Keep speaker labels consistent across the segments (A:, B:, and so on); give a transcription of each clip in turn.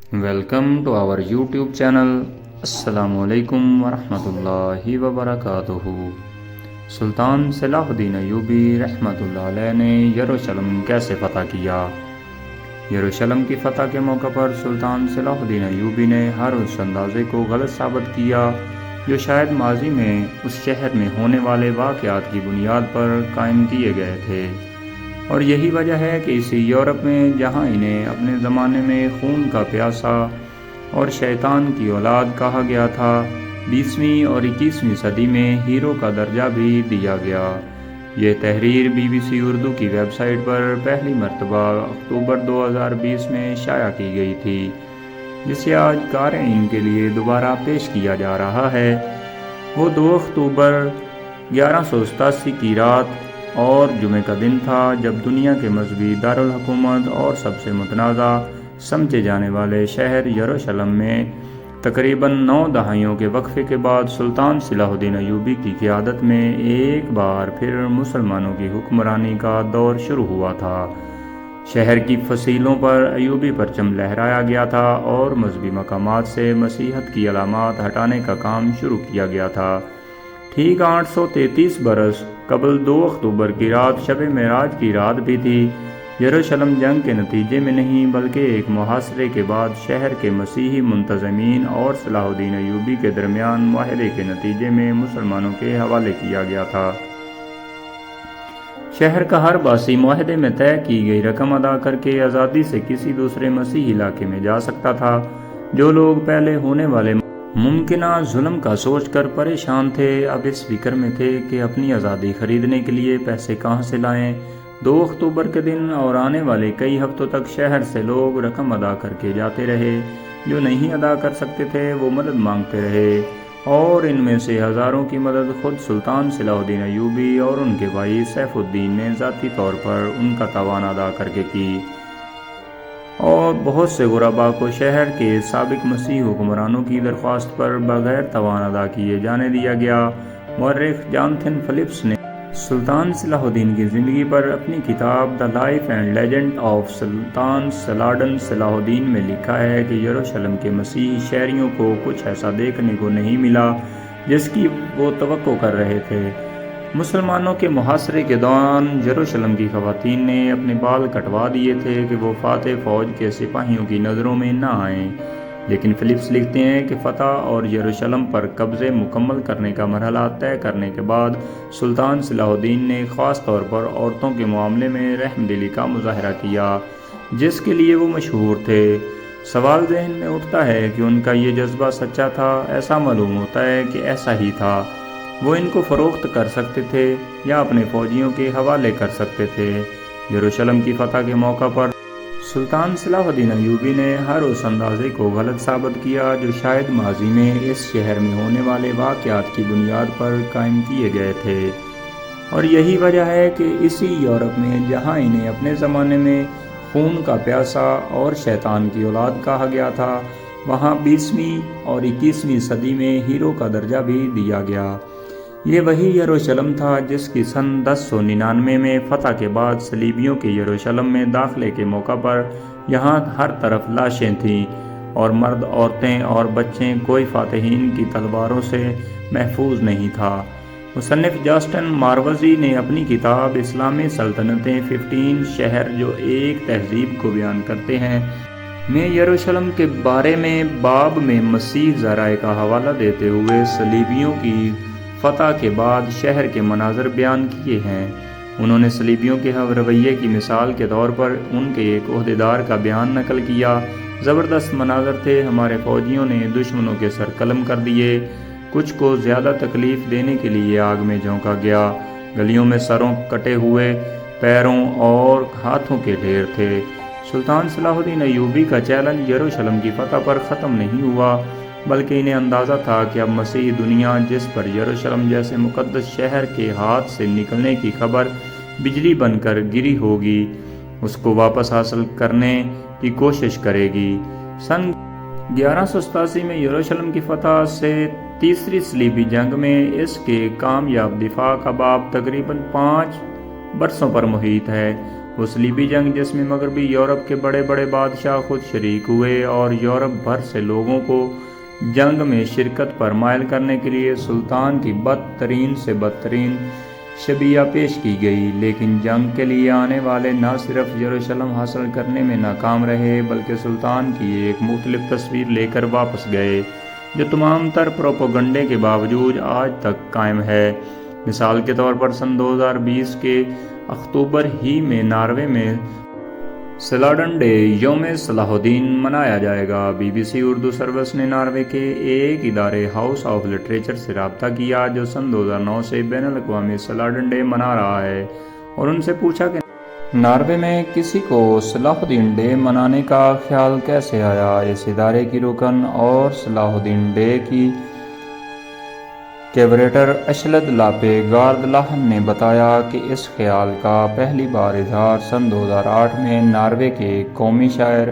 A: Welcome to our YouTube channel. Assalamu alaikum warahmatullahi wabarakatuh. سلطان صلاح الدین ایوبی رحمۃ اللہ علیہ نے یروشلم کیسے فتح کیا؟ یروشلم کی فتح کے موقع پر سلطان صلاح الدین ایوبی نے ہر اس اندازے کو غلط ثابت کیا جو شاید ماضی میں اس شہر میں ہونے والے واقعات کی بنیاد پر قائم کیے گئے تھے، اور یہی وجہ ہے کہ اسی یورپ میں جہاں انہیں اپنے زمانے میں خون کا پیاسا اور شیطان کی اولاد کہا گیا تھا، 20ویں اور 21ویں صدی میں ہیرو کا درجہ بھی دیا گیا۔ یہ تحریر BBC اردو کی ویب سائٹ پر پہلی مرتبہ اکتوبر 2020 میں شائع کی گئی تھی، جسے آج قارئین کے لیے دوبارہ پیش کیا جا رہا ہے۔ وہ 2 اکتوبر 1187 کی رات اور جمعہ کا دن تھا جب دنیا کے مذہبی دارالحکومت اور سب سے متنازع سمجھے جانے والے شہر یروشلم میں تقریباً 9 دہائیوں کے وقفے کے بعد سلطان صلاح الدین ایوبی کی قیادت میں ایک بار پھر مسلمانوں کی حکمرانی کا دور شروع ہوا تھا۔ شہر کی فصیلوں پر ایوبی پرچم لہرایا گیا تھا اور مذہبی مقامات سے مسیحیت کی علامات ہٹانے کا کام شروع کیا گیا تھا۔ ٹھیک 833 برس قبل 2 اکتوبر کی رات شب معراج کی رات بھی تھی۔ یروشلم جنگ کے نتیجے میں نہیں بلکہ ایک محاصرے کے بعد شہر کے مسیحی منتظمین اور صلاح الدین ایوبی کے درمیان معاہدے کے نتیجے میں مسلمانوں کے حوالے کیا گیا تھا۔ شہر کا ہر باسی معاہدے میں طے کی گئی رقم ادا کر کے آزادی سے کسی دوسرے مسیحی علاقے میں جا سکتا تھا۔ جو لوگ پہلے ہونے والے ممکنہ ظلم کا سوچ کر پریشان تھے، اب اس فکر میں تھے کہ اپنی آزادی خریدنے کے لیے پیسے کہاں سے لائیں۔ 2 اکتوبر کے دن اور آنے والے کئی ہفتوں تک شہر سے لوگ رقم ادا کر کے جاتے رہے۔ جو نہیں ادا کر سکتے تھے وہ مدد مانگتے رہے، اور ان میں سے ہزاروں کی مدد خود سلطان صلاح الدین ایوبی اور ان کے بھائی سیف الدین نے ذاتی طور پر ان کا تاوان ادا کر کے کی، اور بہت سے غربا کو شہر کے سابق مسیحی حکمرانوں کی درخواست پر بغیر تاوان ادا کیے جانے دیا گیا۔ مورخ جانتھن فلپس نے سلطان صلاح الدین کی زندگی پر اپنی کتاب the life and legend of سلطان صلاح صلاح الدین میں لکھا ہے کہ یروشلم کے مسیحی شہریوں کو کچھ ایسا دیکھنے کو نہیں ملا جس کی وہ توقع کر رہے تھے۔ مسلمانوں کے محاصرے کے دوران یروشلم کی خواتین نے اپنے بال کٹوا دیے تھے کہ وہ فاتح فوج کے سپاہیوں کی نظروں میں نہ آئیں، لیکن فلپس لکھتے ہیں کہ فتح اور یروشلم پر قبضے مکمل کرنے کا مرحلہ طے کرنے کے بعد سلطان صلاح الدین نے خاص طور پر عورتوں کے معاملے میں رحم دلی کا مظاہرہ کیا جس کے لیے وہ مشہور تھے۔ سوال ذہن میں اٹھتا ہے کہ ان کا یہ جذبہ سچا تھا؟ ایسا معلوم ہوتا ہے کہ ایسا ہی تھا۔ وہ ان کو فروخت کر سکتے تھے یا اپنے فوجیوں کے حوالے کر سکتے تھے۔ یروشلم کی فتح کے موقع پر سلطان صلاح الدین ایوبی نے ہر اس اندازے کو غلط ثابت کیا جو شاید ماضی میں اس شہر میں ہونے والے واقعات کی بنیاد پر قائم کیے گئے تھے، اور یہی وجہ ہے کہ اسی یورپ میں جہاں انہیں اپنے زمانے میں خون کا پیاسا اور شیطان کی اولاد کہا گیا تھا، وہاں 20ویں اور 21ویں صدی میں ہیرو کا درجہ بھی دیا گیا۔ یہ وہی یروشلم تھا جس کی سن 1099 میں فتح کے بعد صلیبیوں کے یروشلم میں داخلے کے موقع پر یہاں ہر طرف لاشیں تھیں، اور مرد، عورتیں اور بچے کوئی فاتحین کی تلواروں سے محفوظ نہیں تھا۔ مصنف جاسٹن ماروزی نے اپنی کتاب اسلامی سلطنتیں 15 شہر جو ایک تہذیب کو بیان کرتے ہیں میں یروشلم کے بارے میں باب میں مسیح ذرائع کا حوالہ دیتے ہوئے صلیبیوں کی فتح کے بعد شہر کے مناظر بیان کیے ہیں۔ انہوں نے صلیبیوں کے رویے کی مثال کے طور پر ان کے ایک عہدیدار کا بیان نقل کیا۔ زبردست مناظر تھے، ہمارے فوجیوں نے دشمنوں کے سر قلم کر دیے، کچھ کو زیادہ تکلیف دینے کے لیے آگ میں جھونکا گیا، گلیوں میں سروں کٹے ہوئے، پیروں اور ہاتھوں کے ڈھیر تھے۔ سلطان صلاح الدین ایوبی کا چیلنج یروشلم کی فتح پر ختم نہیں ہوا، بلکہ انہیں اندازہ تھا کہ اب مسیحی دنیا جس پر یروشلم جیسے مقدس شہر کے ہاتھ سے نکلنے کی خبر بجلی بن کر گری ہوگی، اس کو واپس حاصل کرنے کی کوشش کرے گی۔ سن 1187 میں یروشلم کی فتح سے تیسری صلیبی جنگ میں اس کے کامیاب دفاع کا باب تقریباً 5 برسوں پر محیط ہے۔ وہ صلیبی جنگ جس میں مغربی یورپ کے بڑے بڑے بادشاہ خود شریک ہوئے اور یورپ بھر سے لوگوں کو جنگ میں شرکت پر مائل کرنے کے لیے سلطان کی بدترین سے بدترین شبیہ پیش کی گئی، لیکن جنگ کے لیے آنے والے نہ صرف یروشلم حاصل کرنے میں ناکام رہے بلکہ سلطان کی ایک مختلف تصویر لے کر واپس گئے جو تمام تر پروپیگنڈے کے باوجود آج تک قائم ہے۔ مثال کے طور پر سن 2020 کے اکتوبر ہی میں ناروے میں سلاڈن ڈے یوم صلاح الدین منایا جائے گا۔ B B C Urdu service نے ناروے کے ایک ادارے ہاؤس آف لٹریچر سے رابطہ کیا جو سن 2009 سے بین الاقوامی سلاڈن ڈے منا رہا ہے اور ان سے پوچھا کہ ناروے میں کسی کو صلاح الدین ڈے منانے کا خیال کیسے آیا۔ اس ادارے کی رکن اور صلاح الدین ڈے کی کیوریٹر اشلد لاپے گاردلاہن نے بتایا کہ اس خیال کا پہلی بار اظہار سن 2008 میں ناروے کے قومی شاعر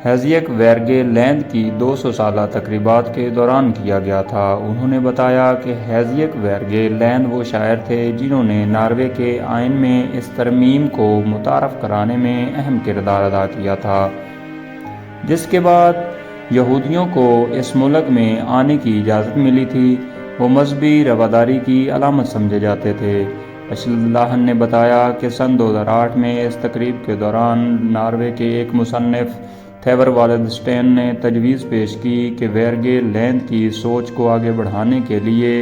A: ہینریک ویرگے لینڈ کی 200 سالہ تقریبات کے دوران کیا گیا تھا۔ انہوں نے بتایا کہ ہینریک ویرگے لینڈ وہ شاعر تھے جنہوں نے ناروے کے آئین میں اس ترمیم کو متعارف کرانے میں اہم کردار ادا کیا تھا جس کے بعد یہودیوں کو اس ملک میں آنے کی اجازت ملی تھی۔ وہ مذہبی رواداری کی علامت سمجھے جاتے تھے۔ اشلد لاہن نے بتایا کہ سن 2008 میں اس تقریب کے دوران ناروے کے ایک مصنف تھیور والڈسٹین نے تجویز پیش کی کہ ویرگے لینڈ کی سوچ کو آگے بڑھانے کے لیے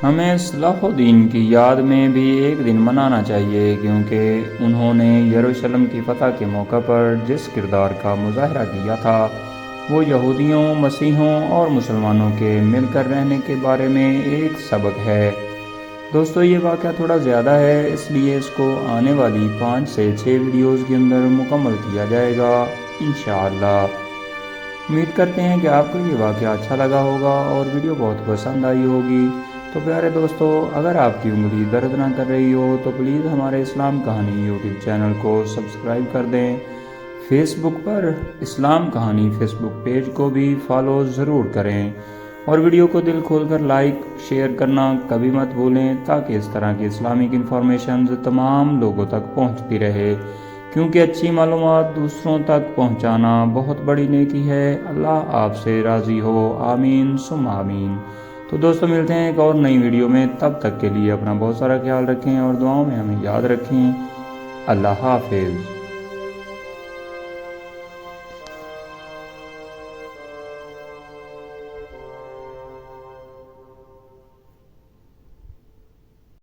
A: ہمیں صلاح الدین کی یاد میں بھی ایک دن منانا چاہیے کیونکہ انہوں نے یروشلم کی فتح کے موقع پر جس کردار کا مظاہرہ کیا تھا وہ یہودیوں، مسیحیوں اور مسلمانوں کے مل کر رہنے کے بارے میں ایک سبق ہے۔ دوستو یہ واقعہ تھوڑا زیادہ ہے اس لیے اس کو آنے والی 5 سے 6 ویڈیوز کے اندر مکمل کیا جائے گا انشاءاللہ۔ امید کرتے ہیں کہ آپ کو یہ واقعہ اچھا لگا ہوگا اور ویڈیو بہت پسند آئی ہوگی۔ تو پیارے دوستو اگر آپ کی انگلی درد نہ کر رہی ہو تو پلیز ہمارے اسلام کہانی یوٹیوب چینل کو سبسکرائب کر دیں۔ فیس بک پر اسلام کہانی فیس بک پیج کو بھی فالو ضرور کریں اور ویڈیو کو دل کھول کر لائک شیئر کرنا کبھی مت بھولیں تاکہ اس طرح کی اسلامک انفارمیشنز تمام لوگوں تک پہنچتی رہے کیونکہ اچھی معلومات دوسروں تک پہنچانا بہت بڑی نیکی ہے۔ اللہ آپ سے راضی ہو، آمین ثم آمین۔ تو دوستو ملتے ہیں ایک اور نئی ویڈیو میں، تب تک کے لیے اپنا بہت سارا خیال رکھیں اور دعاؤں میں ہمیں یاد رکھیں۔ اللہ حافظ۔